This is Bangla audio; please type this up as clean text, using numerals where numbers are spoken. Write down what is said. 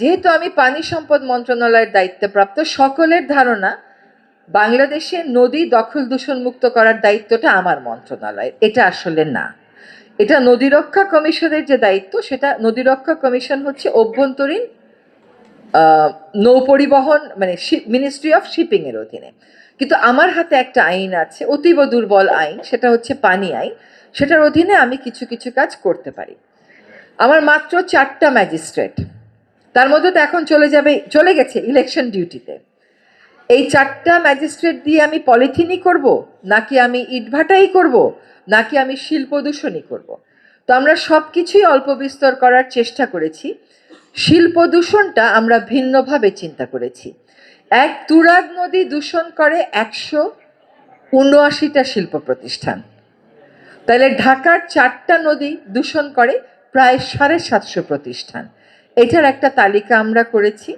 যেহেতু আমি পানি সম্পদ মন্ত্রণালয়ের দায়িত্বপ্রাপ্ত, সকলের ধারণা বাংলাদেশে নদী দখল দূষণ মুক্ত করার দায়িত্বটা আমার মন্ত্রণালয়ের। এটা আসলে না। এটা নদী রক্ষা কমিশনের যে দায়িত্ব, সেটা নদী রক্ষা কমিশন হচ্ছে অভ্যন্তরীণ নৌ পরিবহন, মানে মিনিস্ট্রি অফ শিপিং এর অধীনে। কিন্তু আমার হাতে একটা আইন আছে, অতীব দুর্বল আইন, সেটা হচ্ছে পানি আইন। সেটার অধীনে আমি কিছু কিছু কাজ করতে পারি। আমার মাত্র 4টা ম্যাজিস্ট্রেট, তার মধ্যে তো এখন চলে গেছে ইলেকশন ডিউটিতে। এই 4টা ম্যাজিস্ট্রেট দিয়ে আমি পলিথিনই করব, নাকি আমি ইটভাটাই করব, নাকি আমি শিল্প দূষণই করব? তো আমরা সব কিছুই অল্প বিস্তর করার চেষ্টা করেছি। শিল্প দূষণটা আমরা ভিন্নভাবে চিন্তা করেছি। এক তুরাগ নদী দূষণ করে 179টা শিল্প প্রতিষ্ঠান। তাহলে ঢাকার 4টা নদী দূষণ করে প্রায় 750 প্রতিষ্ঠান। এটার একটা তালিকা আমরা করেছি।